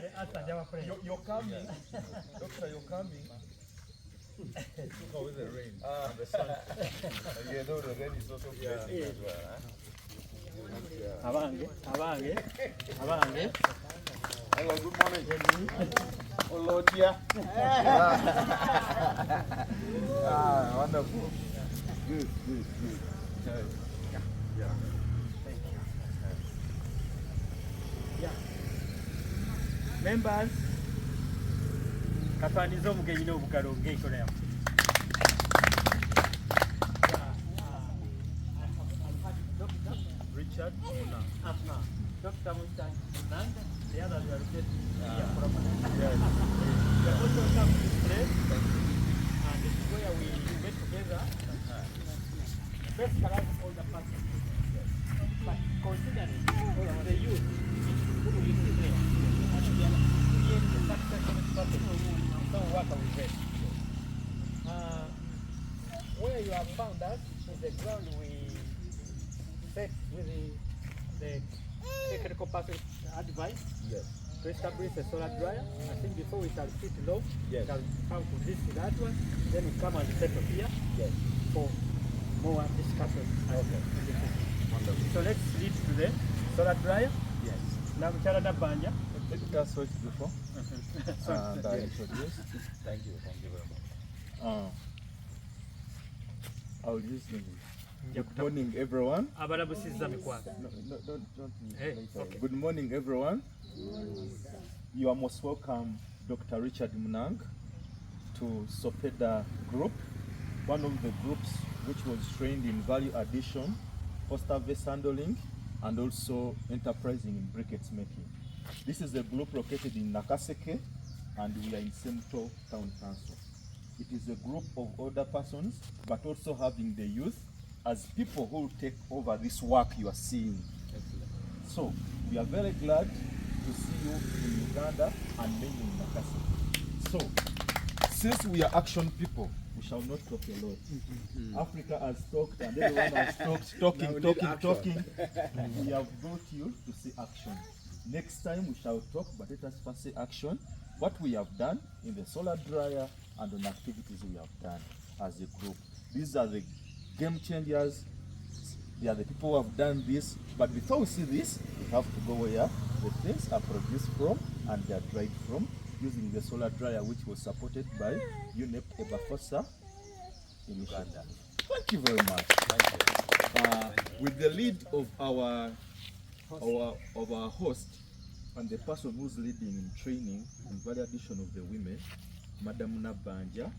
You're coming, doctor. You're coming. With the rain and the sun. Yeah, though the rain is also blessing as well. Abange. Hello, good morning. Oh, Lord, yeah. Wonderful. Good. Yeah. Thank you. Yeah. Members, katwanize omugenyi n'obugalo ng'enkola yammwe. Richard Munang. Dr. Munang, the others are getting here from Yes. We are also coming to play, and this is where we get together. First, collect all the parts. But considering the youth who will be there, and we are creating the success of the process, so work with them. Where you have found us is the ground we set with the technical person advice. Yes. To establish a solar dryer. I think before we shall sit low, Yes. shall come to this that one, then we come and settle here Yes. for more discussion. Okay. Wonderful. So let's lead to the solar dryer. Yes. Now we shall banja. Take us switch before. And I introduce. Thank you very much. I'll use the good morning, everyone. No, don't. Hey, okay. Good morning, everyone. You are most welcome, Dr. Richard Munang, to SOPDA group, one of the groups which was trained in value addition, post-harvest handling, and also enterprising in briquettes making. This is a group located in Nakaseke, and we are in Semuto Town Council. It is a group of older persons, but also having the youth as people who will take over this work you are seeing. Excellent. So, we are very glad to see you in Uganda and mainly in Nakaseke. So, since we are action people, we shall not talk a lot. Africa has talked and everyone has talked, talking. We have brought you to see action. Next time we shall talk, but let us first see action. What we have done in the solar dryer and on activities we have done as a group. These are the game changers. They are the people who have done this. But before we see this, we have to go where the things are produced from and they are dried from using the solar dryer, which was supported by UNEP Ebafosa in Uganda. Thank you very much. Thank you. With the lead of our host and the person who's leading in training and value addition of the women, Madam Nabanja,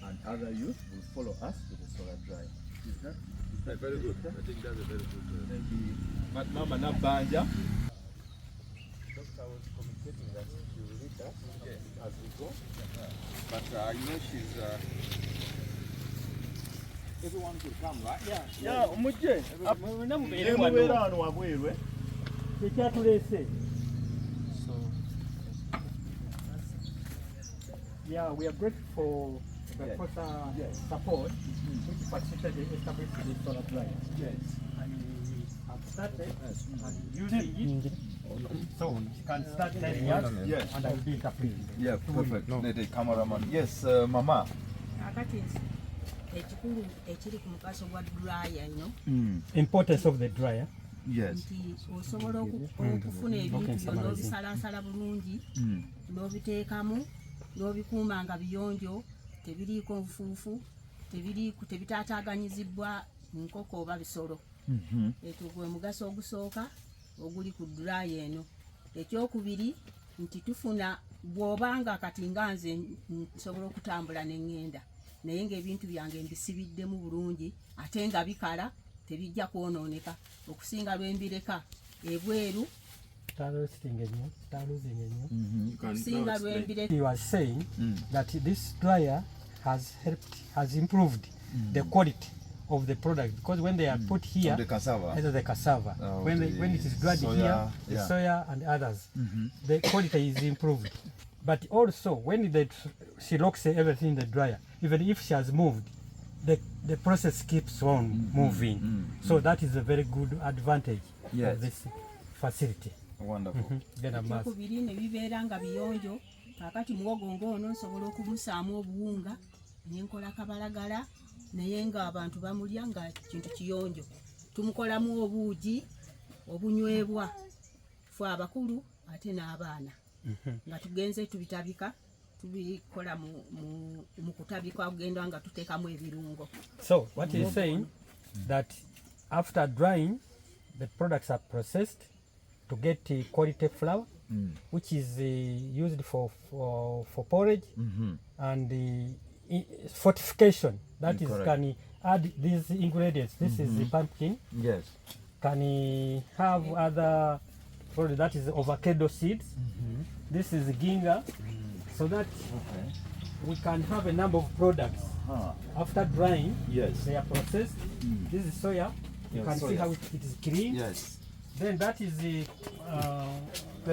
and other youth will follow us to the solar dryer. Is that very good? I think that's a very good. Thank you. Mama Nabanja. Doctor was communicating that she will lead us as we go. But you know she's. Everyone could come, right? Yeah, umujje. Yeah, we are grateful for the support which facilitated the establishment of the solar dryer. Yes. And we have started using it. So you can start telling us and I will be interpreting. Yeah, perfect. The cameraman. Yes, Mama. Importance of the dryer. Yes. Osobola okufuna ebintu byonna obisalansala bulungi n'obiteekamu n'obikuuma nga biyonjo tebiriiko nfuufu tebitaataaganyizibwa nkoko oba bisolo. Ekyo gwe mugaso ogusooka oguli ku dryer eno. Ekyokubiri nti tufuna bw'obanga kati nga nze nsobola okutambula n'engenda naye ng'ebintu byange mbisibiddemu bulungi ate nga bikala tebijja kwonooneka okusinga lwembireka ebweru. He was saying that this dryer has improved the quality of the product because when they are put here, the cassava, either the cassava, when it is dried here, the soya and others, the quality is improved. But also when she locks everything in the dryer, even if she has moved, the process keeps on moving. So that is a very good advantage of this facility. Wonderful. Ekyokubiri ne bibeera nga biyonjo kakati muwogo ng'ono nsobola okumusaamu obuwunga nenkola kabalagala naye nga abantu bamulya nga kintu kiyonjo tumukolamu obuugi obunywebwa fe abakulu ate n'abaana nga tugenze tubitabika tubikola mu kutabika kugenda nga tuteekamu ebirungo. So what he's saying that after drying the products are processed to get quality flour which is used for porridge and fortification. That is, can add these ingredients. This is the pumpkin. Yes. Can have other product, that is avocado seeds. This is ginger. So that we can have a number of products. After drying, they are processed. This is soya. You can see how it is clean. Yes. Then that is the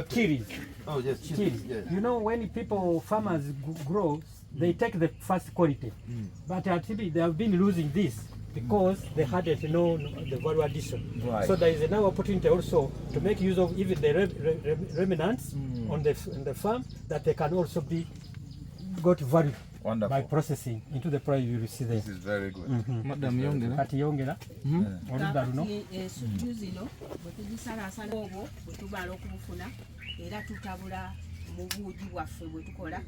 chilies. Oh yes, Chilies. Yes. You know, when farmers grow, they take the first quality. But at TB, they have been losing this because they hadn't known the value addition. Right. So there is now opportunity also to make use of even the remnants on the farm, that they can also be got value. Wonderful. By processing into the product you see there. This is very good. Madam Yongera. Kati yongera. Oludda luno. Esujju zino bwe tuzisalaasala obwo bwe tubala okubufuna era tutabula mu buugi bwaffe bwe tukola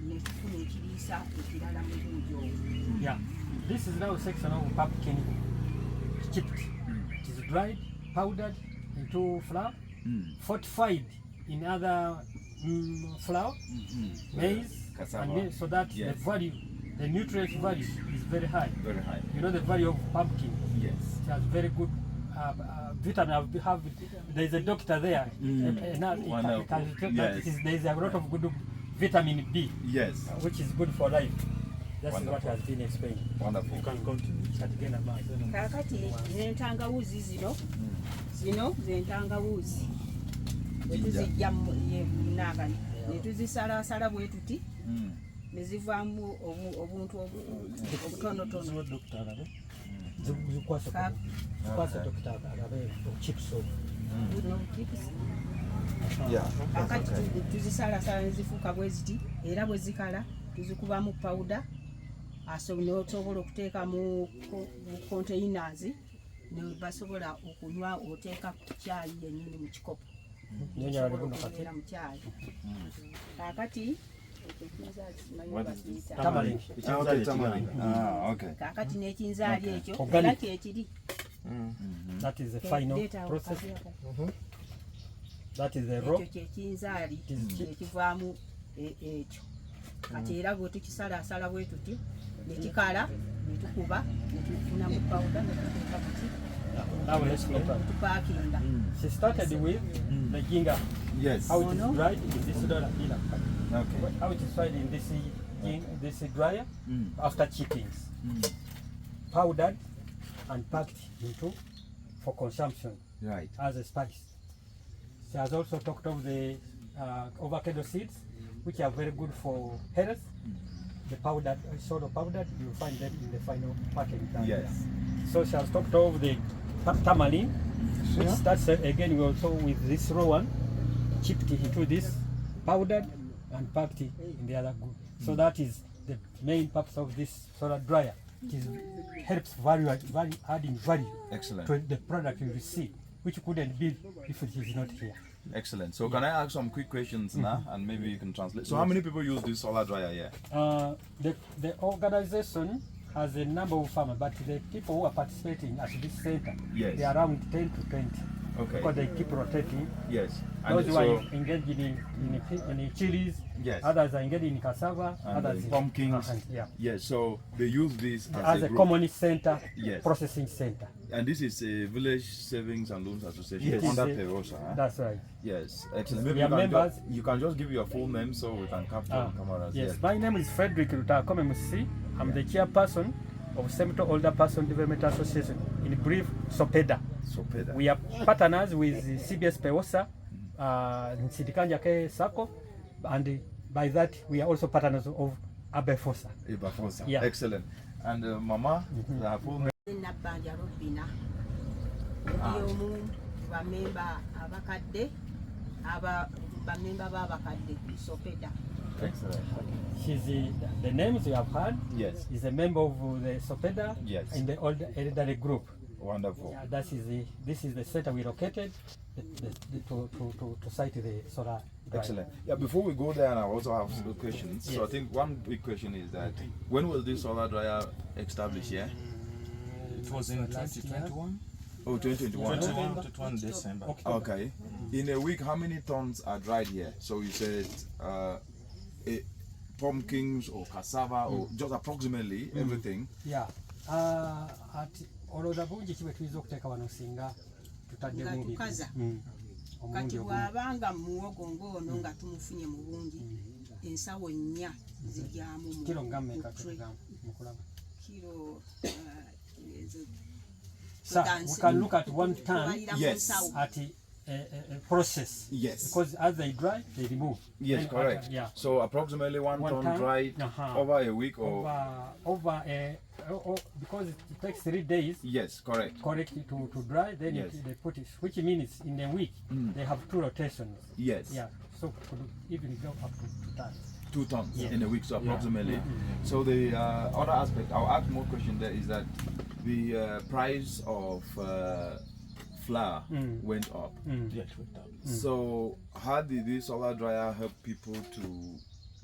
ne tufuna ekiriisa ekirala mu buugi obwo. Yeah. This is now a section of pumpkin chipped. It is dried, powdered into flour, fortified in other flour, maize, Cassava. and so that the value, the nutrient value is very high. Very high. You know the value of pumpkin. Yes. It has very good vitamin. There is a doctor there. There is a lot of good vitamin B. Yes. Which is good for life. That's what has been explained. Wonderful. You can continue. Kakati n'entangawuzi zino z'entangawuzi bwe tuzijja munaaga ne tuzisalaasala bwe tuti ne zivaamu obuntu obutonotono. Kakati tuzisalaasala ne zifuuka bwe ziti era bwe zikala tuzikubamu pawuda n'osobola okuteeka mu containers ne basobola okunywa oteeka ku caayi yennyini mu kikopo okubeera mu caayi. Kakati kakati n'ekinzaali ekyo era kyekiri. That is the final process. That is the raw. Ekyo kyekinzaali ekivaamu ekyo. Kati era bwe tukisalaasala bwe tutyo ne kikala ne tukuba ne tufuna mu pawuda ne tuteeka mu ki. Now let's go back. Tupaakinga. She started with the ginger. Yes. How it is dried in this dollar. Okay. How it is dried in this dryer after chippings. Powdered and packed into for consumption. Right. As a spice. She has also talked of the avocado seeds, which are very good for health. The powdered, sort of powdered, you will find them in the final packaging. Yes. So she has talked of the tamarind, which starts again also with this raw one, chipped into this, powdered and packed in the other good. So that is the main purpose of this solar dryer. It helps adding value Excellent. to the product you receive, which couldn't be if it is not here. Excellent. So can I ask some quick questions now, and maybe you can translate? So how many people use this solar dryer here? The organization has a number of farmers, but the people who are participating at this center, Yes. they are around 10 to 20. Okay. Because they keep rotating. Yes. Those And who are so engaged in chilies, Yes. others are engaged in cassava, and others the in pumpkins. yeah. Yes. So they use this As a group. common center, Yes. processing center. And this is a village savings and loans association Yes. under It is Perosa. Huh? That's right. Yes. Excellent. We Maybe are members. you can just give your full name so we can capture the cameras. Yes, my name is Frederick Lutaakome. I'm the chairperson of Semuto Older Person Development Association, in brief, SOPDA. SOPDA. We are partners with CBS Peosa, Nsidikanja Sako, and by that we are also partners of Abefosa. Ibafosa. Yeah. Excellent. And Mama, her full name. Nabbanja Robina oli omu ku bamemba abakadde bamemba b'abakadde ku SOPDA. Excellent. She's the names you have heard. Yes. Is a member of the SOPDA. Yes. In the old elderly group. Wonderful. This is the center we located to site the solar dryer. Excellent. Yeah, before we go there, and I also have some questions. Yes. So I think one big question is that when will this solar dryer establish here? It was in 2021. Oh, 2021. 21 to 1 December. Okay. In a week, how many tons are dried here? So you said pumpkins or cassava or just approximately everything. Yeah. Olowooza bungi ki bwe tuyinza okuteeka wano singa tutaddemu Nga tukaza. Kati bw'abanga muwogo ng'ono nga tumufunye mu bungi ensawo 4 zijyamu mu kiro nga mmeka tray. mukulaba. Kiro So we can look at 1 ton Yes. at a process. Yes. Because as they dry, they remove. Yes, Then correct. after- yeah. So approximately 1 1 ton ton, dried over a week or because it takes 3 days. yes, correct. Correct to dry, then Yes. they put it, which means in a week they have 2 rotations. Yes. Yeah, so could even go up to 2 tons. 2 tons Yeah. in a week, so approximately. Yeah. So the other aspect, I'll ask more question there, is that the price of flour went up. Yeah, it went up. So how did this solar dryer help people to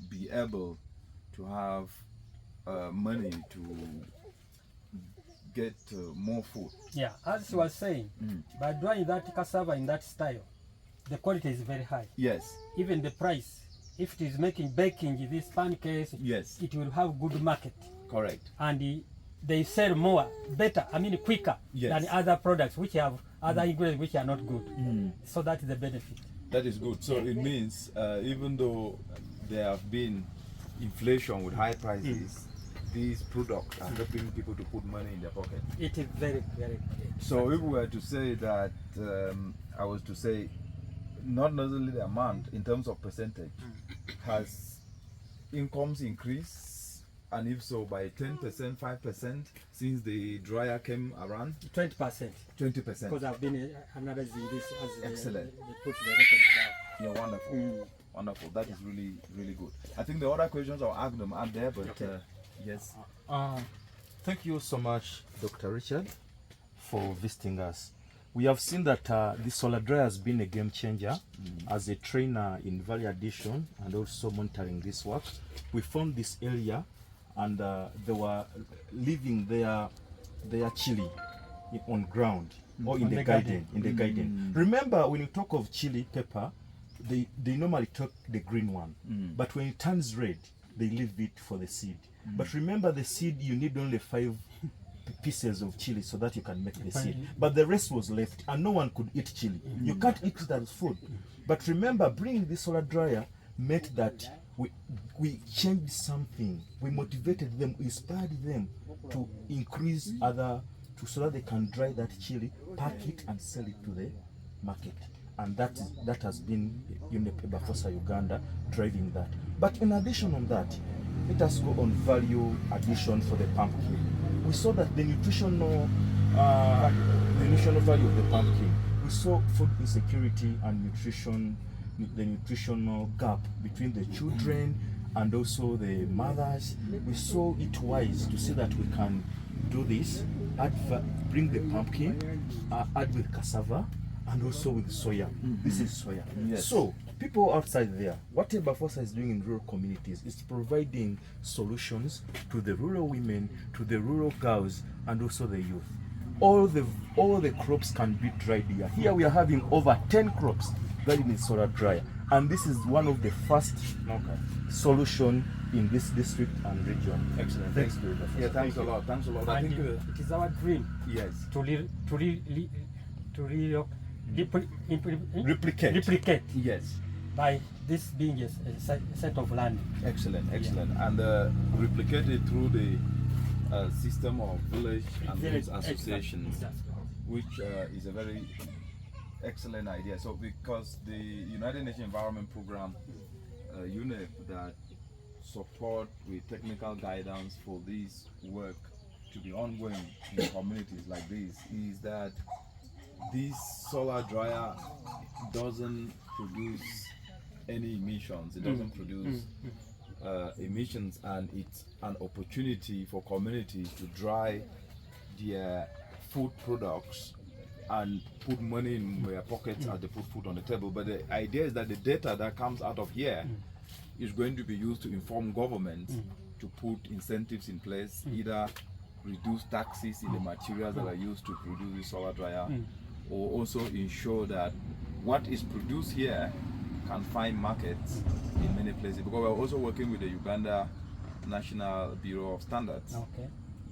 be able to have money to get more food? Yeah, as she was saying, by drying that cassava in that style, the quality is very high. Yes. Even the price, if it is making baking these pancakes, Yes. it will have good market, Correct. and they sell more, better, I mean quicker Yes. than other products which have other ingredients which are not good. So that is the benefit. That is good. So it means even though there have been inflation with high prices, these products are helping people to put money in their pocket. It is very, very good. So if we were to say that, I was to say, not necessarily the amount in terms of percentage, has incomes increased, and if so, by 10%, 5% since the dryer came around? 20%. 20%. Because I've been analyzing this as Excellent. they put the record down. Yeah, wonderful. Wonderful. That is really, really good. I think the other questions I'll ask them out there, but yes. Thank you so much, Dr. Richard, for visiting us. We have seen that the solar dryer has been a game changer as a trainer in value addition and also monitoring this work. We found this area and they were leaving their chili on ground or in the garden. In the garden. Remember, when you talk of chili pepper, they normally take the green one, but when it turns red, they leave it for the seed. But remember, the seed, you need only 5 pieces of chili so that you can make the seed, but the rest was left and no one could eat chili. You can't eat it as food. But remember, bringing this solar dryer meant that we changed something. We motivated them, inspired them to increase so that they can dry that chili, pack it and sell it to the market. And that has been Bafosa Uganda driving that. But in addition on that, let us go on value addition for the pumpkin. We saw that the nutritional value of the pumpkin. We saw food insecurity and the nutritional gap between the children and also the mothers. We saw it wise to see that we can do this, bring the pumpkin, add with cassava, and also with soya. This is soya. Yes. So people outside there, what Bafosa is doing in rural communities is providing solutions to the rural women, to the rural girls, and also the youth. All the crops can be dried here. Here we are having over 10 crops dried in solar dryer, and this is one of the first solution in this district and region. Excellent. Thanks to Bafosa. Yeah, thanks a lot. Thanks a lot. I And think it is our dream yes. to Replicate. Yes. by this being a set of land. Excellent, excellent. And replicate it through the system of village and village associations, which is a very excellent idea. So because the United Nations Environment Program, UNEP, that support with technical guidance for this work to be ongoing in communities like this, is that this solar dryer doesn't produce any emissions. It doesn't produce emissions, and it's an opportunity for communities to dry their food products and put money in their pockets as they put food on the table. But the idea is that the data that comes out of here is going to be used to inform governments to put incentives in place, either reduce taxes in the materials that are used to produce the solar dryer, or also ensure that what is produced here can find markets in many places. Because we're also working with the Uganda National Bureau of Standards,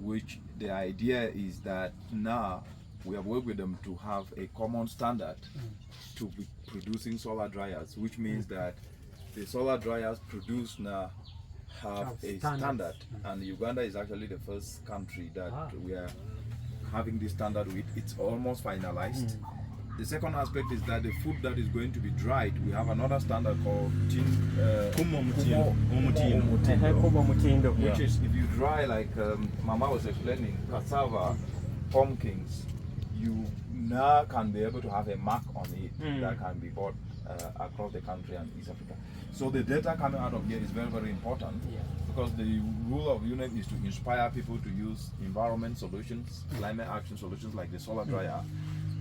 which the idea is that now we have worked with them to have a common standard to be producing solar dryers, which means that the solar dryers produced now have a standard, and Uganda is actually the first country that we are having this standard with. It's almost finalized. The second aspect is that the food that is going to be dried, we have another standard called Kumo Mutindo, which is, if you dry, like Mama was explaining, cassava, pumpkins, you now can be able to have a mark on it that can be bought across the country and East Africa. So the data coming out of here is very, very important, because the rule of UNEP is to inspire people to use environment solutions, climate action solutions like the solar dryer,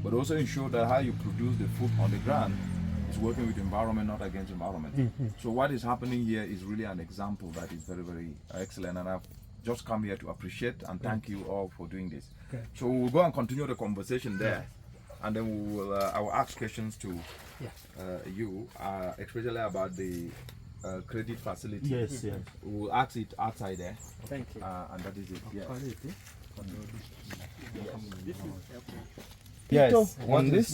but also ensure that how you produce the food on the ground is working with environment, not against environment. So what is happening here is really an example that is very, very excellent, and I've just come here to appreciate and thank you all for doing this. So we'll go and continue the conversation there, and then we will, I will ask questions to you, especially about the credit facility. Yes, yes. We'll ask it outside there. Thank you. And that is it. Yes. On this.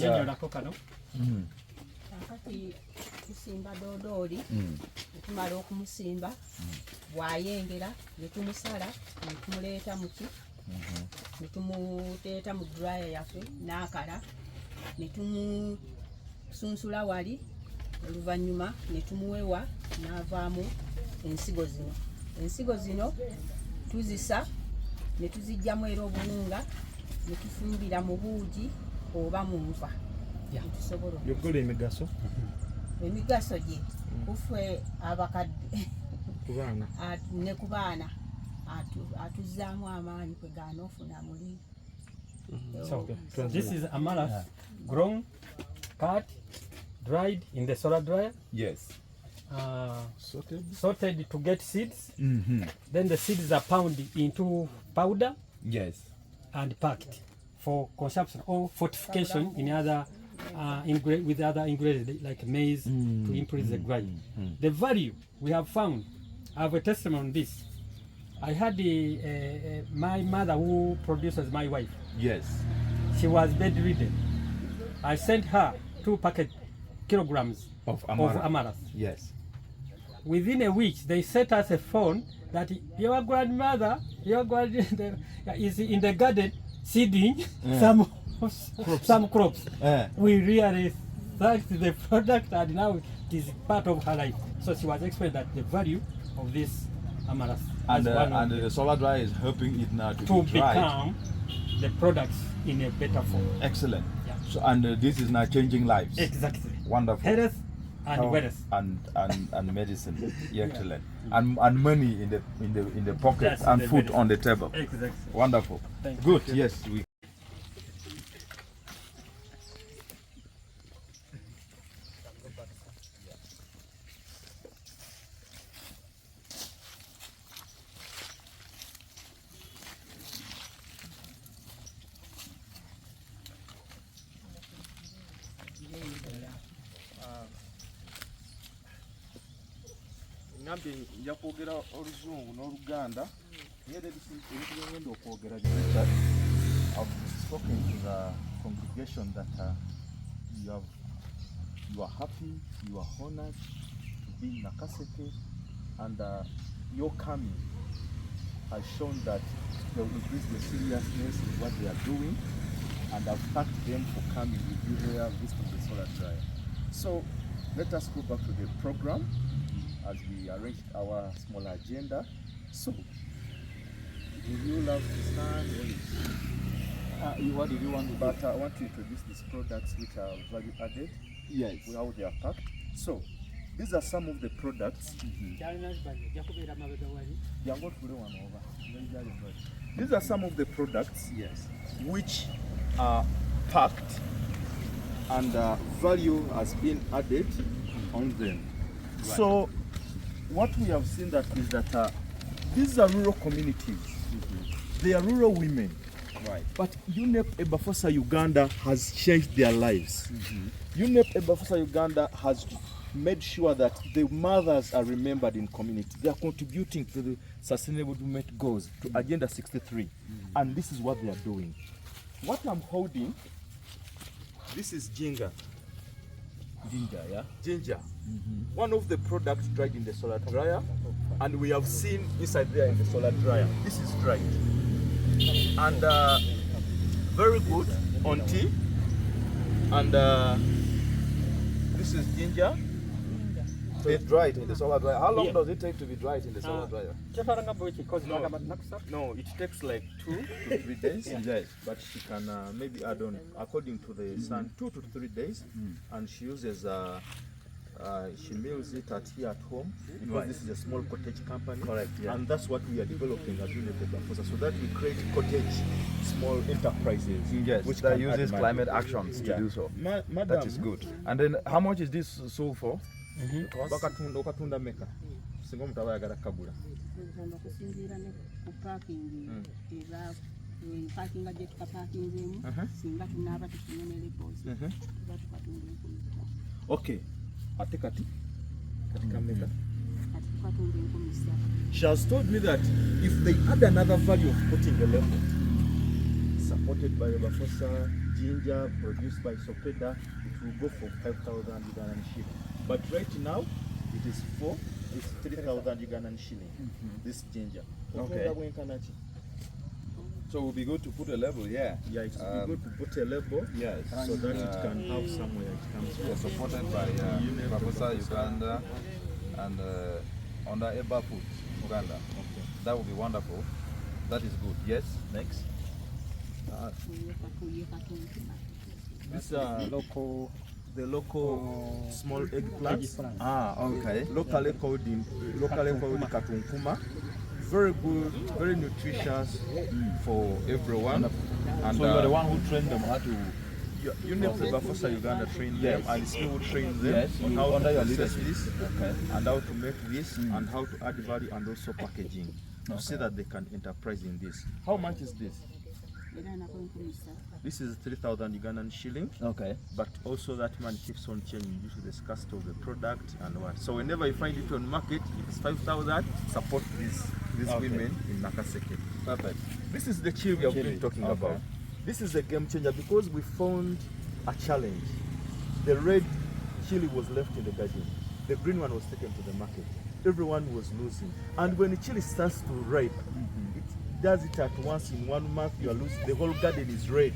Kakati tusimba dodoli, tumala okumusimba, bwayengera, ne tumusala, ne tumuleeta muki, ne tumuteeta mu dryer yaffe n'akala, ne tumusunsula wali, oluvannyuma ne tumuwewa n'avaamu ensigo zino. Ensigo zino tuzisa ne tuzijjamu era obuwunga, ne tufumbira mu buugi oba mu nva. Yokola emigaso? Emigaso gye kuffe abakadde ne ku baana atuzzaamu amaanyi kwe gaana ofuna muli. So this is amaranth grown, cut, dried in the solar dryer. Yes. Sorted to get seeds. Then the seeds are pounded into powder. Yes. And packed for consumption or fortification in other with other ingredients like maize to increase the grind. The value we have found, I have a testimony on this. I had my mother who produces my wife. Yes. She was bedridden. I sent her 2 kilograms of amaranth. Yes. Within a week, they sent us a phone that your grandmother, is in the garden seeding some crops. We really thanked the product, and now it is part of her life. So she was explaining that the value of this amaranth. And the solar dryer is helping it now to become the products in a better form. Excellent. Yeah. So this is now changing lives. Exactly. Wonderful. Health and wellness. And medicine. Excellent. And money in the pocket and food on the table. Exactly. Wonderful. Good. Yes. Nambi nja kwogera oluzungu n'oluganda. I've spoken to the congregation that you are happy, you are honored to be in Nakaseke, and your coming has shown that they will increase the seriousness in what they are doing, and I've thanked them for coming with you here visiting the solar dryer. So let us go back to the program as we arranged our small agenda. So, would you love to stand? What did you want to? But I want to introduce these products which are value added. Yes. How they are packed. So, these are some of the products. These are some of the products, yes, which are packed and value has been added on them. Right. So, what we have seen that is that these are rural communities. They are rural women. Right. But UNEP Ebafosa Uganda has changed their lives. UNEP Ebafosa Uganda has made sure that the mothers are remembered in community. They are contributing to the Sustainable Development Goals, to Agenda 63. And this is what they are doing. What I'm holding, this is ginger. Ginger, yeah? Ginger. One of the products dried in the solar dryer, and we have seen inside there in the solar dryer. This is dried. And very good on tea. And this is ginger. So it's dried in the solar dryer. How long does it take to be dried in the solar dryer? No, it takes like 2 to 3 days. Yes. But she can maybe add on, according to the sun, 2 to 3 days. And she uses she mills it here at home, because this is a small cottage company. Correct. Yeah. And that's what we are developing as UNEP Ebafosa, so that we create cottage small enterprises. Yes, which that uses climate actions to do so. That is good. And then how much is this sold for? Bakatunda meka. Singo mtu abayagala kagula. Okay. She has told me that if they add another value of putting a level, supported by Ebafosa, ginger, produced by SOPDA, it will go for 5,000 Ugandan shilling. But right now, it's 3,000 Ugandan shilling, this ginger. Okay. So it would be good to put a label, yeah. Yeah, it would be good to put a label, yes, so that it can have somewhere it comes from. Supported by Ebafosa Uganda and under Eba Food Uganda. Okay. That would be wonderful. That is good. Yes, next. These are the local small eggplants. Okay. Locally called Katunkuma. Very good, very nutritious for everyone. And so you're the one who trained them how to. UNEP Ebafosa Uganda trained them, and still will train them on how to process this, and how to make this, and how to add value, and also packaging, to see that they can enterprise in this. How much is this? This is 3,000 Ugandan shilling. Okay. But also that money keeps on changing due to the scarcity of the product and what. So whenever you find it on market, if it's 5,000, support these women in Nakaseke. Perfect. This is the chili we have been talking about. This is a game changer because we found a challenge. The red chili was left in the garden. The green one was taken to the market. Everyone was losing. And when the chili starts to ripe, it does it at once in 1 month, you are losing. The whole garden is red.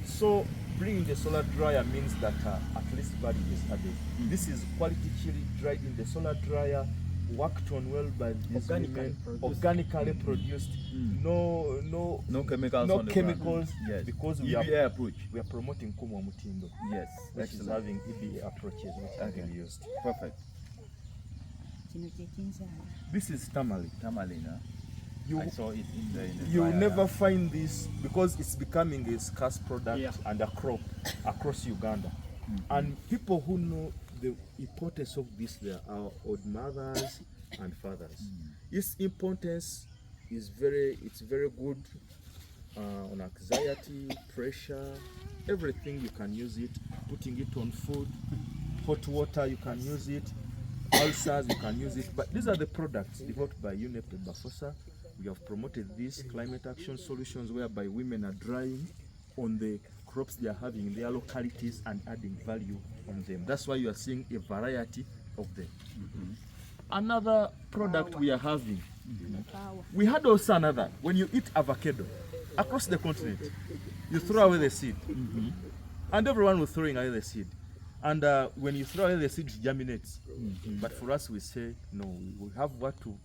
So bringing the solar dryer means that at least value is added. This is quality chili dried in the solar dryer, worked on well by these women, organically produced, no chemicals, yes, because we are promoting Kumo Mutindo, yes, which is having EBA approaches which are being used. Perfect. This is tamale. I saw it in the you never find this because it's becoming a scarce product and a crop across Uganda. And people who know the importance of this, there are old mothers and fathers. Its importance is very good on anxiety, pressure, everything. You can use it, putting it on food, hot water, you can use it, ulcers, you can use it. But these are the products developed by UNEP Ebafosa. We have promoted these climate action solutions whereby women are drying on the crops they are having in their localities and adding value on them. That's why you are seeing a variety of them. Another product we are having, we had also another. When you eat avocado across the continent, you throw away the seed, and everyone was throwing away the seed. And when you throw away the seed, it germinates. But for us, we say no. We have what to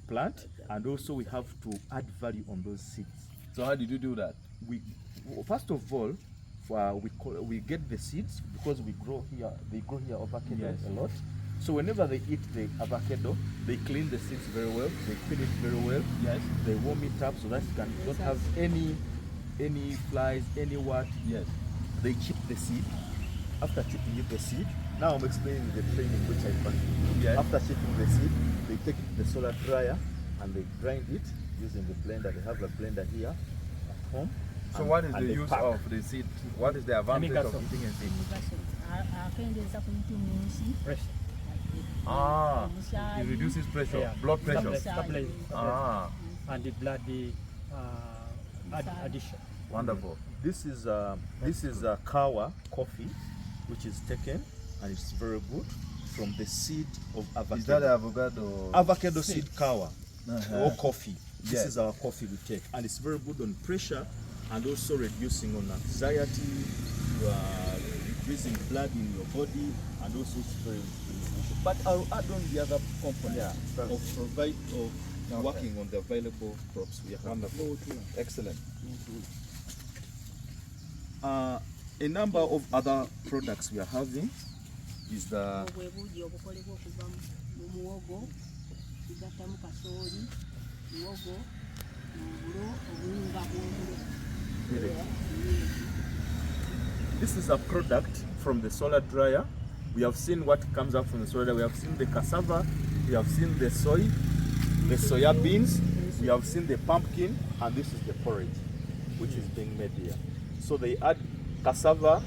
plant, and also we have to add value on those seeds. So how did you do that? We first of all, we get the seeds because we grow here. They grow here avocado Yes. a lot. So whenever they eat the avocado, they clean the seeds very well. They clean it very well. Yes. They warm it up so that it can don't have any flies, any what. Yes. They chip the seed. After chipping the seed, now I'm explaining the training which I found. Yes. After chipping the seed, they take it to the solar dryer and they grind it using the blender. They have a blender here at home. So And- what is and the they use pack. of the seed? What is the advantage of Amigaso. eating a seed? akendeeza ku ntunnunsi Pressure. Ah, omusaayi it reduces pressure, Yeah. blood pressure. Stabilize. Ah, And the blood addition. wonderful. This is kawa coffee, which is taken and it's very good from the seed of avocado. Is that avocado? Avocado seed kawa Uh-huh. or coffee. This Yes. is our coffee we take, and it's very good on pressure and also reducing on anxiety, increasing blood in your body, and also it's very beneficial. But I'll add on the other component Yeah, of working on the available crops we have. Wonderful. Excellent. A number of other products we are having is the obwe buugi obukolebwa okuva mu muwogo tugattamu kasooli muwogo obulo obuwunga bw'obulo. This is a product from the solar dryer. We have seen what comes up from the solar dryer. We have seen the cassava, we have seen the soy, the soya beans, we have seen the pumpkin, and this is the porridge, which is being made here. So they add cassava,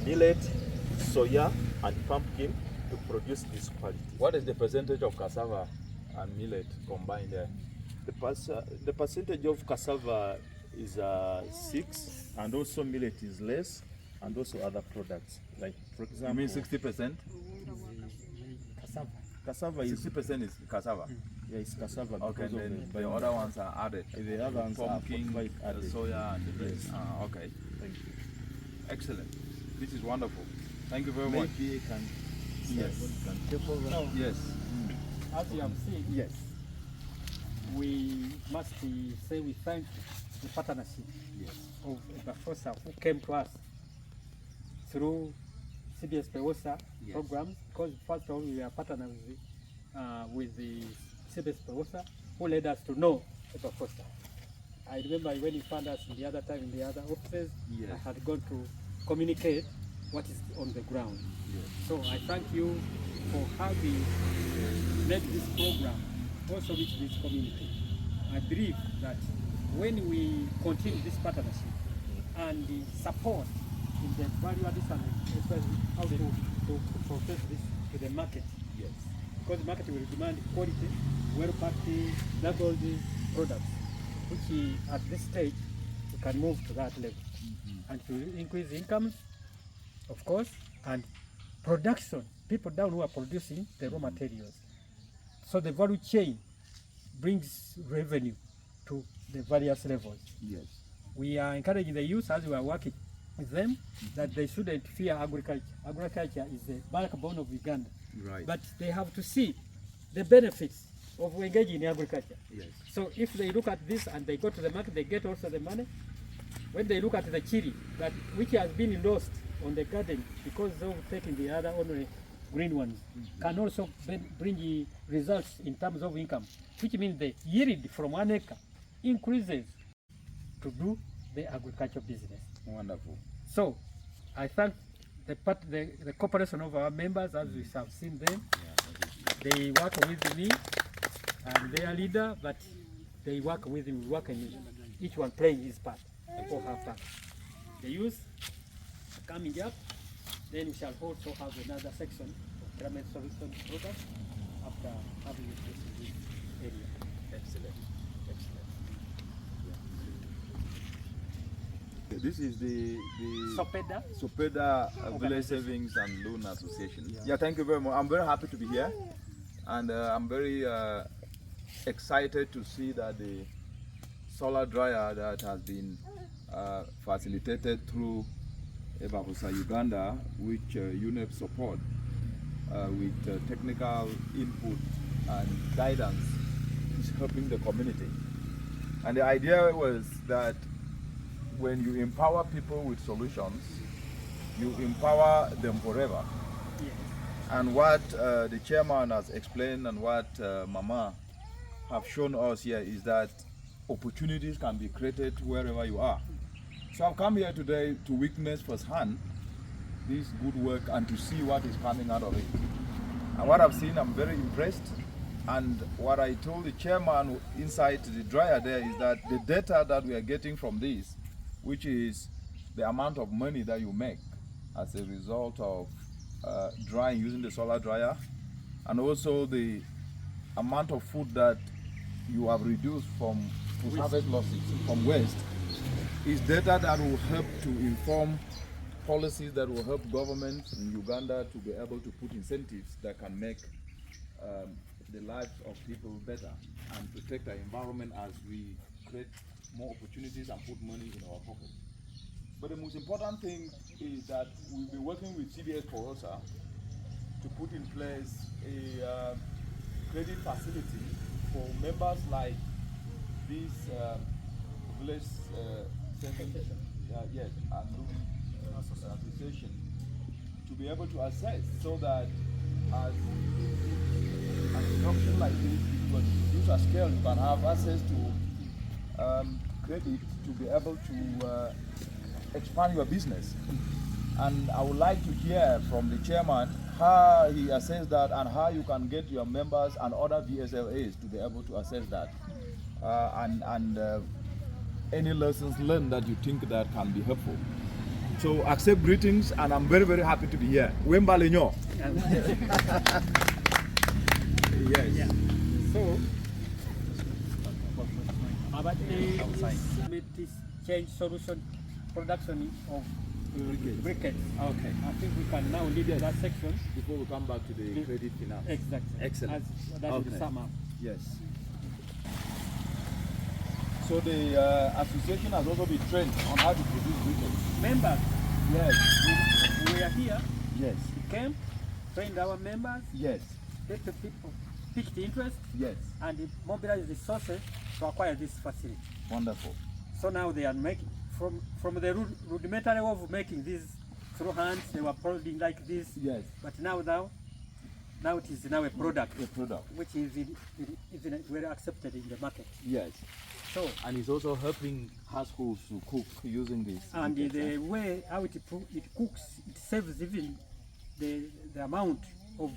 millet, soya, and pumpkin to produce this quality. What is the percentage of cassava and millet combined there? The percentage of cassava is 6, and also millet is less, and also other products. Like, for You example, mean 60%? Cassava. cassava is 60% is cassava. yeah, it's cassava. Okay, because of then the the other ones are added. The other ones are pumpkin, fortified the added. soya, and the rest. Yes. Ah, okay. Thank you. Excellent. This is wonderful. Thank you very much. Maybe I can. Yes. Can take over. So, Yes. as you have seen, Yes. we must say we thank the partnership Yes. of Bafosa who came to us through CBS Pewosa Yes. programs, because first of all we are partners with the CBS Pewosa who led us to know Bafosa. I remember when he found us in the other time in the other offices, Yes. I had gone to communicate what is on the ground. Yes. So I thank you for having made this program also reach this community. I believe that when we continue this partnership and the support in the value addition, especially how to process this to the market, Yes. because the market will demand quality, well-packed, labeled products, which at this stage we can move to that level and to increase incomes, of course, and production, people down who are producing the raw materials. So the value chain brings revenue to the various levels. Yes. We are encouraging the youth as we are working with them that they shouldn't fear agriculture. Agriculture is the backbone of Uganda. Right. But they have to see the benefits of engaging in agriculture. Yes. So if they look at this and they go to the market, they get also the money. When they look at the chili, that which has been lost on the garden because of taking the other only green ones, can also bring results in terms of income, which means the yield from 1 acre increases to do the agricultural business. Wonderful. So I thank the cooperation of our members, as we have seen them. They work with me and their leader, but they work with me, each one playing his part or her part. The youth coming up, then we shall also have another section of climate solution program after having this in this area. Excellent. Excellent. This is the SOPDA. SOPDA Village Savings and Loan Association. Yeah, thank you very much. I'm very happy to be here, and I'm very excited to see that the solar dryer that has been facilitated through Bafosa Uganda, which UNEP support with technical input and guidance, is helping the community. And the idea was that when you empower people with solutions, you empower them forever. Yes. And what the chairman has explained and what Mama have shown us here is that opportunities can be created wherever you are. So I've come here today to witness firsthand this good work and to see what is coming out of it. And what I've seen, I'm very impressed. And what I told the chairman inside the dryer there is that the data that we are getting from this, which is the amount of money that you make as a result of drying using the solar dryer, and also the amount of food that you have reduced from harvest losses, from waste, is data that will help to inform policies that will help governments in Uganda to be able to put incentives that can make the lives of people better and protect our environment as we create more opportunities and put money in our pocket. But the most important thing is that we'll be working with CBS Porosa to put in place a credit facility for members like this village association to be able to assess, so that as an instruction like this, if you use a scale, you can have access to credit to be able to expand your business. And I would like to hear from the chairman how he assesses that and how you can get your members and other VSLAs to be able to assess that, and any lessons learned that you think that can be helpful. So accept greetings, and I'm very, very happy to be here. Wembale nyo. Yes. Yeah. So, about this change solution production of briquettes. Okay. I think we can now leave that section Before we come back to the credit finance. Exactly. Excellent. That will sum up. Yes. So the association has also been trained on how to produce briquettes. Members, Yes. we are here. Yes. We came, trained our members, Yes. let the people pick the interest, Yes. and mobilize resources to acquire this facility. Wonderful. So now they are making, from the rudimentary way of making these through hands, they were producing like this. Yes. But now it is now a product, A product. which is very accepted in the market. Yes. So, And it's also helping households to cook using this. and briquettes, the way how it cooks, it saves even the amount of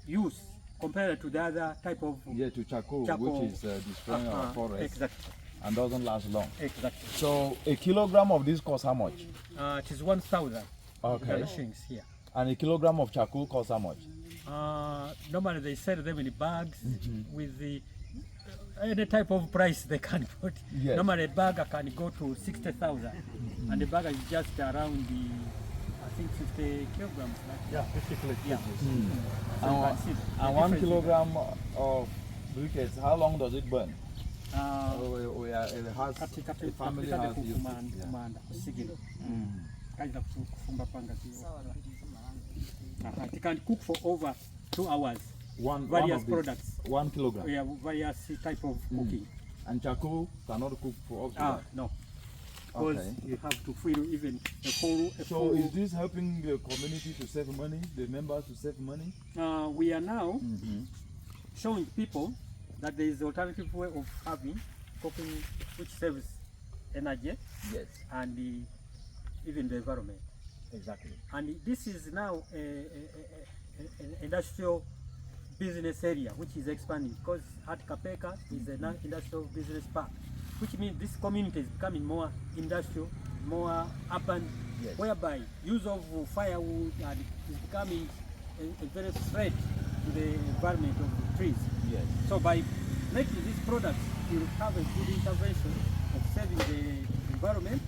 use compared to the other type of Yeah, to charcoal, charcoal. which is destroying our forest Exactly. and doesn't last long. Exactly. So a kilogram of this costs how much? It is 1,000 Okay. shillings here. And a kilogram of charcoal costs how much? Normally they sell them in bags with the any type of price they can put. Yes. Normally a bag can go to 60,000, and the bag is just around the, I think 50 kilograms. Like, yeah, 50 kilograms. Yeah. So you can see the And 1 difference. kilogram of briquettes, how long does it burn? Uh, It has, kati the family has used it. Yeah. kumanda kusigiro kaida kufumba panga it can cook for over 2 hours. One Various of these, products. 1 kilogram. We have various type of cooking. And charcoal cannot cook for up to that. No, because Okay. you have to fill even a full. So is this helping the community to save money, the members to save money? We are now showing people that there is an alternative way of having cooking which saves energy Yes. and even the environment. Exactly. And this is now an industrial business area which is expanding, because at Kapeka is an industrial business park, which means this community is becoming more industrial, more urban, Yes. whereby use of firewood is becoming a very threat to the environment of the trees. Yes. So by making these products, you have a good intervention of saving the environment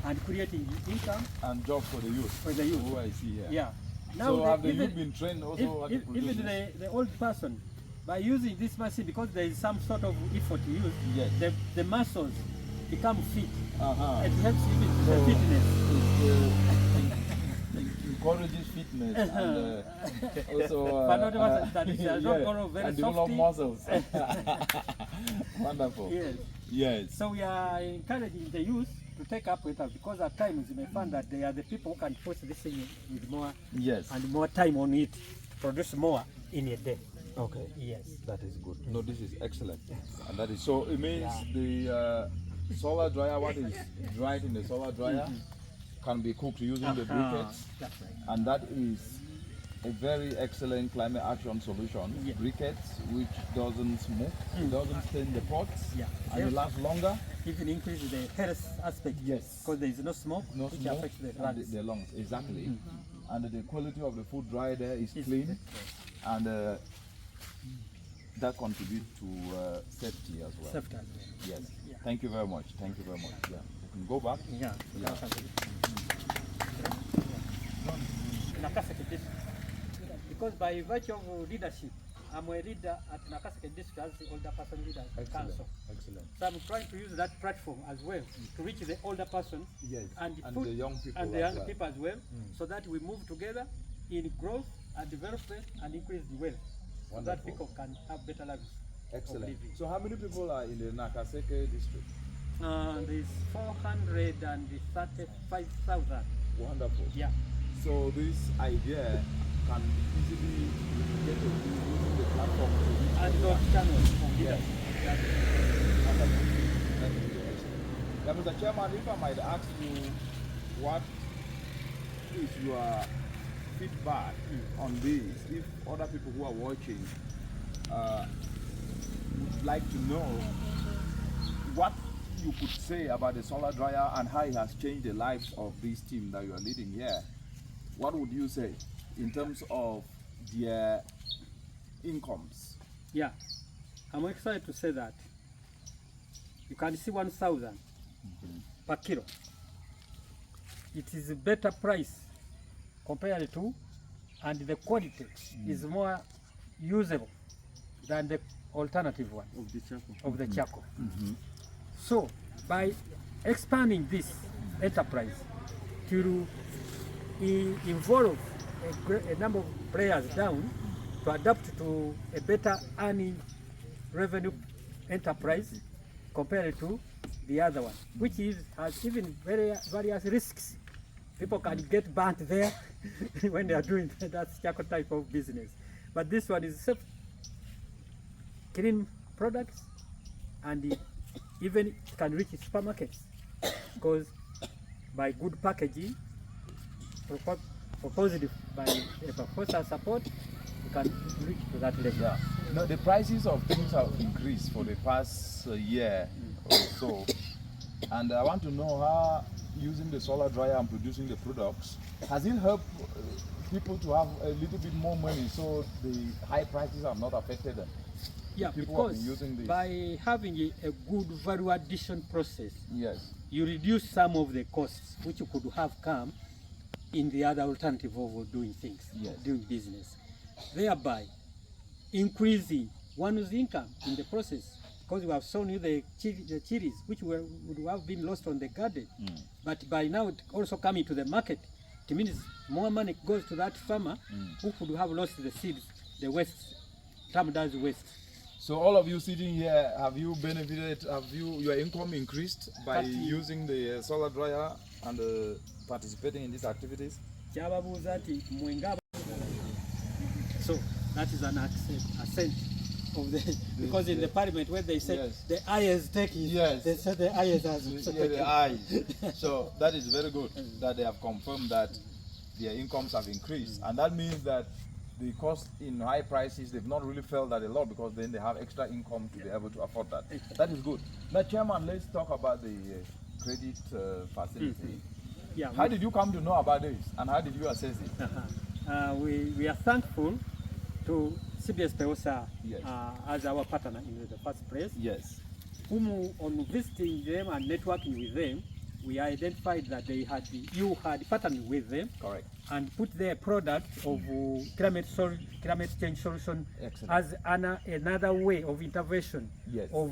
and creating income And job for the youth. for the youth. Who I see here. Yeah. So have the even- youth been trained also how to produce even this? the old person, by using this machine, because there is some sort of effort to use, Yes. the muscles become fit. Uh-huh. It helps even So the fitness. it encourages fitness and also But not much that it does not grow very and develop softy. muscles. Wonderful. Yes. Yes. So we are encouraging the youth to take up with us, because at times you may find that they are the people who can push this thing with more Yes. and more time on it, produce more in a day. Okay. Yes. That is good. No, this is excellent. And that is so. It means the solar dryer, what is dried in the solar dryer, can be cooked using the briquettes, That's right. and that is a very excellent climate action solution. Yeah. Briquettes, which doesn't smoke, it doesn't stain the pots, Yeah. and it lasts longer. Even increase the health aspect. Yes. Because there is no smoke, No which smoke, affects the and lungs. the lungs, exactly. And the quality of the food dry there is clean, and that contributes to safety as well. Safety as well. Yes. Yeah. Thank you very much. Thank you very much. Yeah. We can go back. Yeah. Yeah. Nakaseke District. Because by virtue of leadership, I'm a leader at Nakaseke District as the older person leader council. Excellent. So I'm trying to use that platform as well to reach the older person Yes. and, And the young people and the as young well. people as well, so that we move together in growth and development and increase the wealth, so that Wonderful. people can have better lives. Excellent. Of living. So how many people are in the Nakaseke district? There's 435,000. Wonderful. Yeah. So this idea can easily get using the platform to reach And everyone. those channels of Yes. leadership. Wonderful. That is really excellent. Yeah, Mr. Chairman, if I might ask you, what is your feedback on this? If other people who are watching would like to know what you could say about the solar dryer and how it has changed the lives of this team that you are leading here, what would you say in terms of their incomes? Yeah. I'm excited to say that you can see 1,000 per kilo. It is a better price compared to, and the quality is more usable than the alternative one of the charcoal. So by expanding this enterprise to involve a number of players down to adapt to a better earning revenue enterprise compared to the other one, which has even various risks. People can get burnt there when they are doing that charcoal type of business. But this one is safe, clean products, and even it can reach supermarkets, because by good packaging, proposed by a proposal support, you can reach to that level. Yeah. No, the prices of things have increased for the past year or so, and I want to know how using the solar dryer and producing the products, has it helped people to have a little bit more money so the high prices have not affected them? Yeah, People have because been using this. by having a good value addition process, Yes. you reduce some of the costs which you could have come in the other alternative of doing things, Yes. doing business, thereby increasing one's income in the process. Because we have shown you the chilies which would have been lost on the garden, but by now it also coming to the market, it means more money goes to that farmer who could have lost the seeds, the waste, termed as waste. So all of you sitting here, have you benefited? Have your income increased by using the solar dryer and participating in these activities? So that is an assent of the, because in the parliament when they said the ayes take it, Yes. they said the ayes has Yeah, the eyes. So that is very good that they have confirmed that their incomes have increased, and that means that the cost in high prices, they've not really felt that a lot, because then they have extra income to be able to afford that. That is good. Now, Chairman, let's talk about the credit facility. Yeah, How did you come to know about this, and how did you assess it? we are thankful to CBS Peosa Yes. as our partner in the first place, Yes. whom on visiting them and networking with them, we identified that you had partnered with them. Correct. And put their product of climate change solution Excellent. as another way of intervention, Yes. of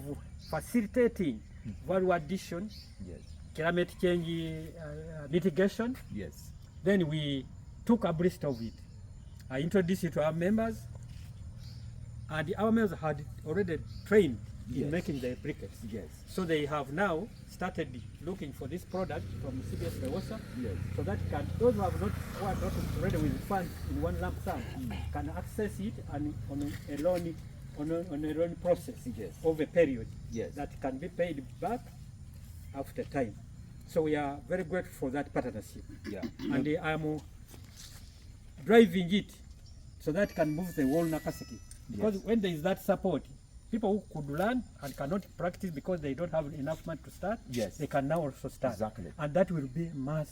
facilitating value addition, Yes. climate change mitigation. Yes. Then we took a list of it. I introduced it to our members, and our members had already trained in making the briquettes. Yes. So they have now started looking for this product from CBS Rewosa, Yes. so that those who are not ready with funds in one lump sum can access it and on a loan process Yes. of a period Yes. that can be paid back after time. So we are very grateful for that partnership. Yeah. And I am driving it so that can move the whole Nakaseke. Because Yes. when there is that support, people who could learn and cannot practice because they don't have enough money to start, Yes. they can now also start. Exactly. And that will be mass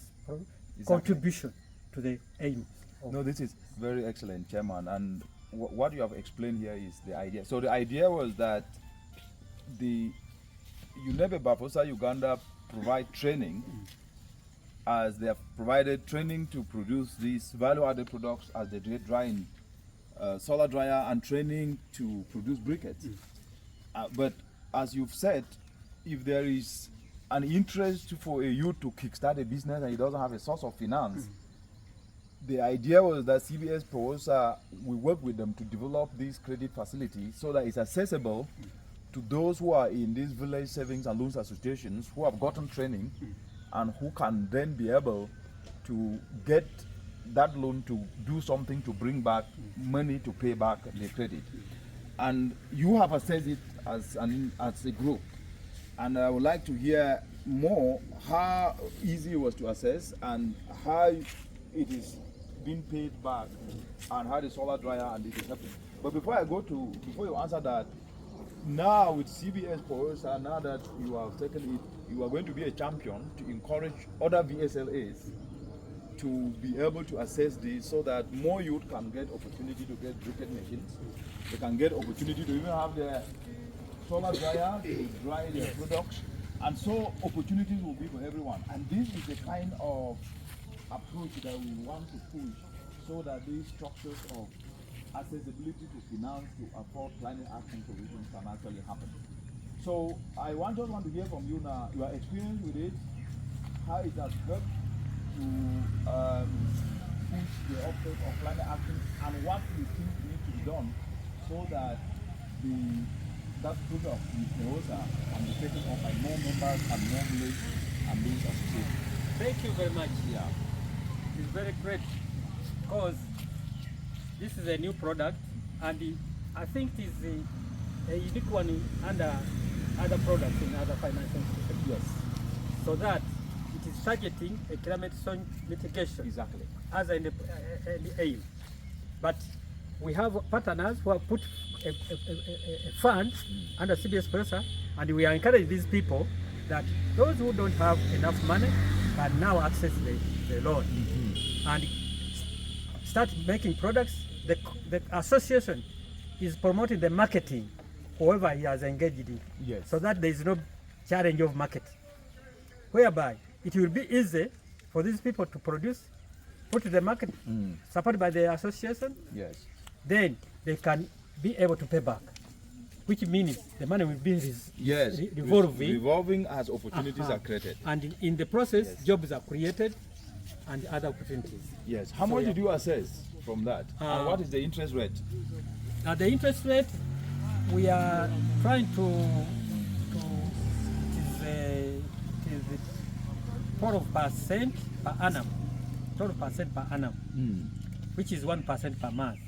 contribution to the aim. No, this is very excellent, Chairman. And what you have explained here is the idea. So the idea was that the UNEP Bafosa Uganda provide training, as they have provided training to produce these value-added products as they dry in solar dryer, and training to produce briquettes. But as you've said, if there is an interest for a youth to kickstart a business and he doesn't have a source of finance, the idea was that CBS Prosa will work with them to develop this credit facility so that it's accessible to those who are in these village savings and loans associations who have gotten training and who can then be able to get that loan to do something to bring back money to pay back the credit. And you have assessed it as a group. And I would like to hear more how easy it was to assess and how it is being paid back and how the solar dryer and it is happening. But before you answer that, now with CBS Prosa, now that you have taken it, you are going to be a champion to encourage other VSLAs to be able to assess this so that more youth can get opportunity to get briquette machines. They can get opportunity to even have their solar dryer to dry their products. And so opportunities will be for everyone. And this is the kind of approach that we want to push so that these structures of accessibility to finance to afford climate action solutions can actually happen. So I want to hear from you now, your experience with it, how it has helped to push the uptake of climate action, and what you think needs to be done so that that product in Prosa can be taken up by more members and more villages and these associations. Thank you very much. Yeah. It's very great because this is a new product, and I think it is a unique one under other products in other financial institutions. Yes. So that it is targeting a climate change mitigation. Exactly. As an aim. But we have partners who have put a fund under CBS Prosa, and we are encouraging these people that those who don't have enough money can now access the loan and start making products. The association is promoting the marketing, whoever he has engaged in, Yes. so that there is no challenge of market, whereby it will be easy for these people to produce, put to the market, supported by the association. Yes. Then they can be able to pay back, which means the money will be revolving as opportunities are created. and in the process, jobs are created and other opportunities. Yes. How much did you assess from that? And what is the interest rate? The interest rate, we are trying to it is 12% per annum, 12% per annum, which is 1% per month.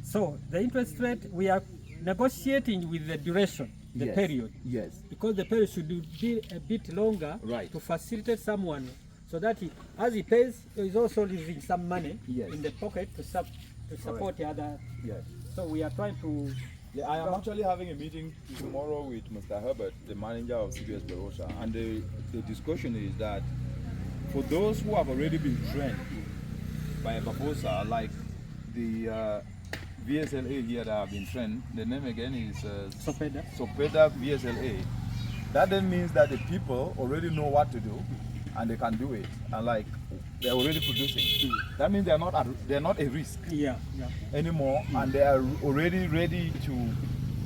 So the interest rate, we are negotiating with the duration, the Yes. period, Yes. because the period should be a bit longer Right. to facilitate someone, so that as he pays, he is also leaving some money Yes. in the pocket to support the other. Yes. So we are trying to. Yeah, I am actually having a meeting tomorrow with Mr. Herbert, the manager of CBS Prosa, and the discussion is that for those who have already been trained by Bafosa, like the VSLA here that have been trained, the name again is SOPDA VSLA. That then means that the people already know what to do and they can do it, and like they're already producing. That means they're not a risk anymore, and they are already ready to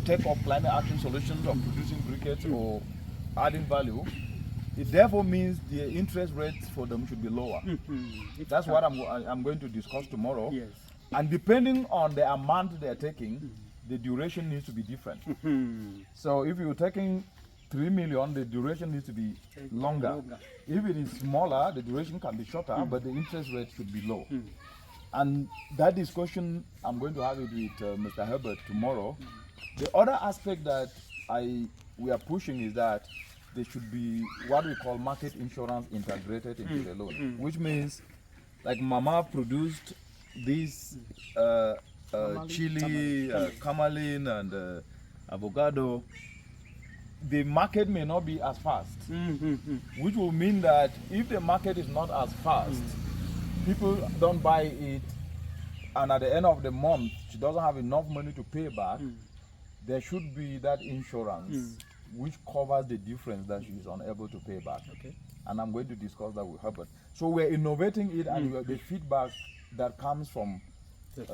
take up climate action solutions of producing briquettes or adding value. It therefore means the interest rates for them should be lower. That's what I'm going to discuss tomorrow. Yes. And depending on the amount they're taking, the duration needs to be different. So if you're taking 3 million, the duration needs to be longer. If it is smaller, the duration can be shorter, but the interest rate should be low. And that discussion, I'm going to have it with Mr. Herbert tomorrow. The other aspect that we are pushing is that there should be what we call market insurance integrated into the loan, which means like Mama produced this chili, camelin, and avocado. The market may not be as fast, which will mean that if the market is not as fast, people don't buy it, and at the end of the month, she doesn't have enough money to pay back. There should be that insurance which covers the difference that she is unable to pay back. Okay. And I'm going to discuss that with Herbert. So we're innovating it, and the feedback that comes from the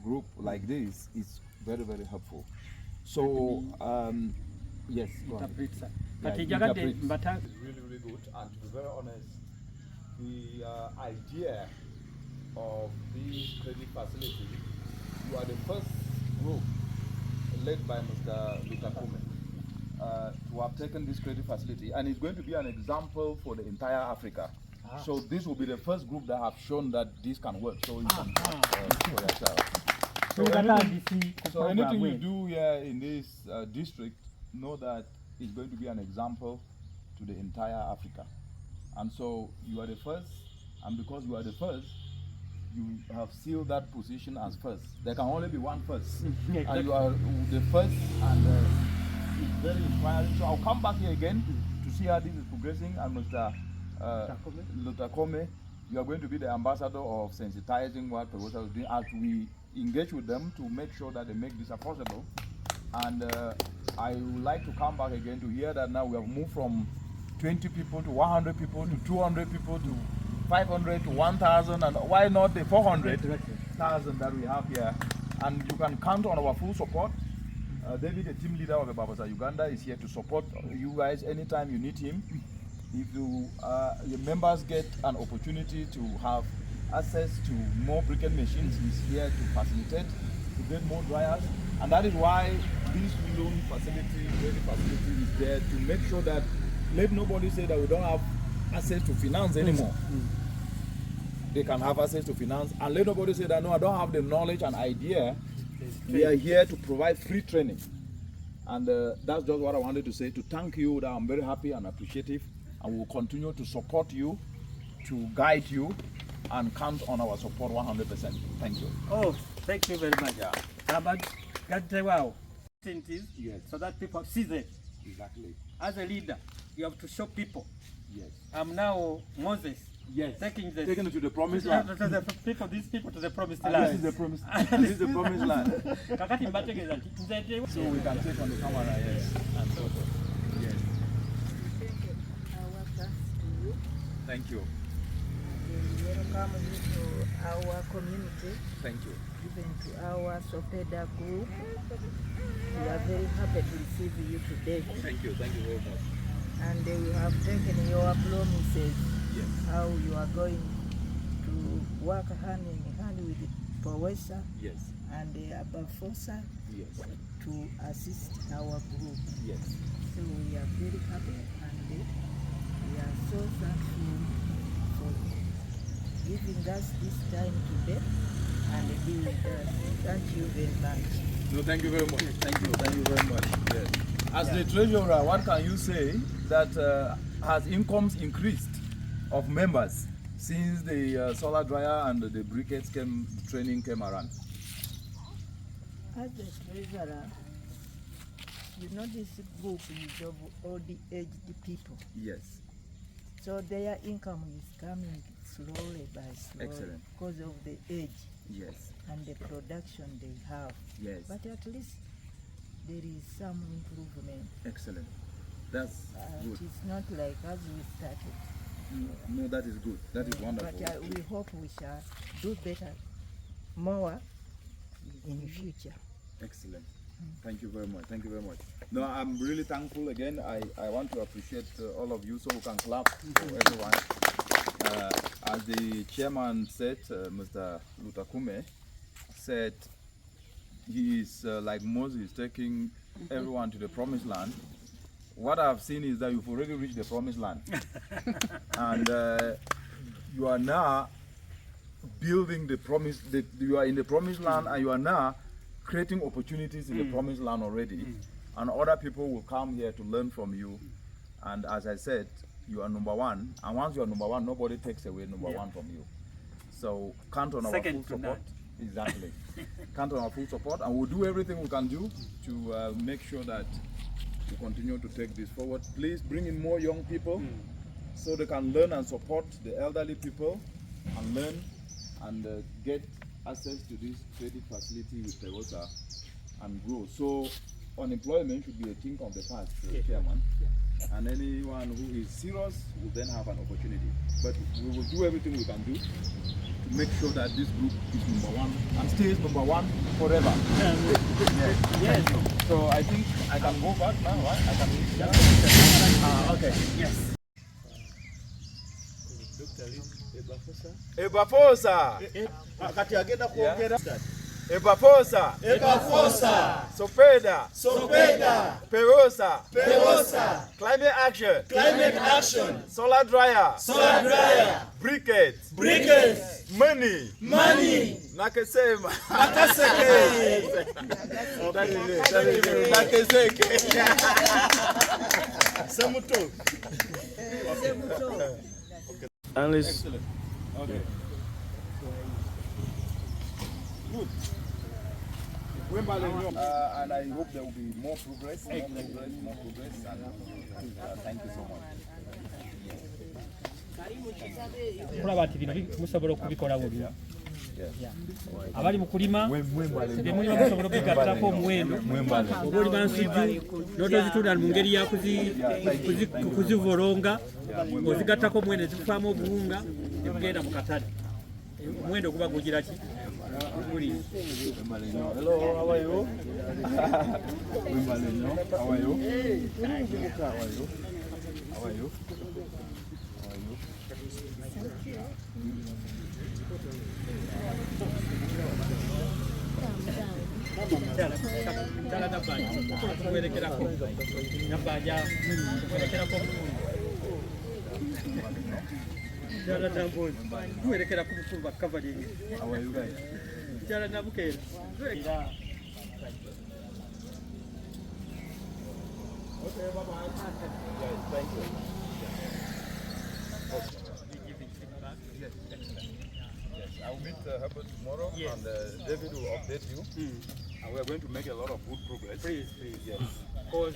group like this is very, very helpful. So, yes, go ahead. Interpret. Really, really good. And to be very honest, the idea of the credit facility, you are the first group led by Mr. Lutaakome to have taken this credit facility, and it's going to be an example for the entire Africa. So this will be the first group that have shown that this can work. So you can for yourself. So anything you do here in this district, know that it's going to be an example to the entire Africa. And so you are the first, and because you are the first, you have sealed that position as first. There can only be one first. And you are the first, and it's very inspiring. So I'll come back here again to see how this is progressing. And Mr. Lutaakome, you are going to be the ambassador of sensitizing what producers do as we engage with them to make sure that they make this possible. And I would like to come back again to hear that now we have moved from 20 people to 100 people to 200 people to 500 to 1,000, and why not the 400,000 that we have here? And you can count on our full support. David, the team leader of the Babasa Uganda, is here to support you guys anytime you need him. If you, your members get an opportunity to have access to more briquette machines, he's here to facilitate, to get more dryers. And that is why this loan facility, credit facility is there to make sure that let nobody say that we don't have access to finance anymore. They can have access to finance, and let nobody say that no, I don't have the knowledge and idea. We are here to provide free training, and that's just what I wanted to say, to thank you, that I'm very happy and appreciative, and we will continue to support you, to guide you, and count on our support 100%. Thank you. Oh, thank you very much. Wow. Yes. So that people see that. Exactly. As a leader, you have to show people. Yes. I'm now Moses. Yes. Taking it to the promised land. These people to the promised This land. is the promise. This is the promised land. So So we can take on the camera, yes. And so forth. Yes. Our thanks to you. Thank you. We welcome you to our community, Thank you. even to our SOPDA group. We are very happy to receive you today. Thank you. Thank you very much. And we have taken your promises, Yes. how you are going to work hand in hand with POWESA Yes. and ABAFOSA Yes. to assist our group. Yes. So we are very happy, and we are so thankful for giving us this time today and being with us. Thank you very much. No, thank you very much. Thank you. Thank you very much. Yes. As the treasurer, what can you say that has incomes increased of members since the solar dryer and the briquettes training came around? As the treasurer, you know this group is of old-aged people, Yes. so their income is coming slowly by slowly. Excellent. Because of the age Yes. and the production they have. Yes. But at least there is some improvement. Excellent. That's It good. is not like as we started. No, that is good. That is wonderful. But we hope we shall do better, more in the future. Excellent. Thank you very much. Thank you very much. No, I'm really thankful again. I want to appreciate all of you, so we can clap for everyone. As the chairman said, Mr. Lutaakome said, he is like Moses taking everyone to the promised land. What I've seen is that you've already reached the promised land. And you are now building the promise, you are in the promised land, and you are now creating opportunities in the promised land already. And other people will come here to learn from you. And as I said, you are number one. And once you are number one, nobody takes away number one from you. So count on our full support. Exactly. Count on our full support, and we'll do everything we can do to make sure that we continue to take this forward. Please bring in more young people so they can learn and support the elderly people and learn and get access to this training facility with Tegosa and grow. So unemployment should be a thing of the past, Chairman. And anyone who is serious will then have an opportunity. But we will do everything we can do to make sure that this group is number one and stays number one forever. Yes. So I think I can go back now, right? I can. Okay. Yes. Ebafosa. Akati agenda kuongera. Ebafosa. Ebafosa. SOPDA. SOPDA. Perosa. Perosa. Climate action. Climate action. Solar dryer. Solar dryer. Briquettes. Briquettes. Money. Money. Nakaseke. Nakaseke. Nakaseke. Semuto. Semuto. Excellent. Okay. Good. And I hope there will be more progress, and thank you so much. Kulaba nti bino musobola okubikola bubi. Abali mu kulima bemwe basobola okugattako omuwendo oba oli bansujju n'otozitunda mu ngeri ya kuzivolonga ozigattako omuwendo ezikufaamu obuwunga ebugenda mu katale omuwendo guba gugira ki? Hello, how are you? How are you? How are you? Thank you. I will meet Herbert tomorrow, and David will update you. And we are going to make a lot of good progress. Please. Yes. Because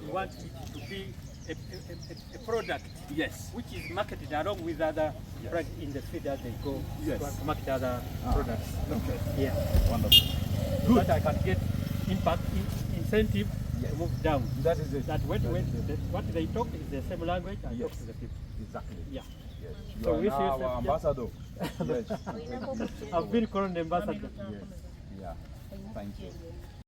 we want it to be a product, Yes. which is marketed along with other products in the field as they go Yes. to market other products. Okay. Yeah. Wonderful. So that I can get impact incentive to move down. That is it. That when what they talk is the same language I talk to the people. Exactly. Yeah. Yes. You So are if now you- our ambassador. Yes. I've been called ambassador. Yes. Yeah. Thank you.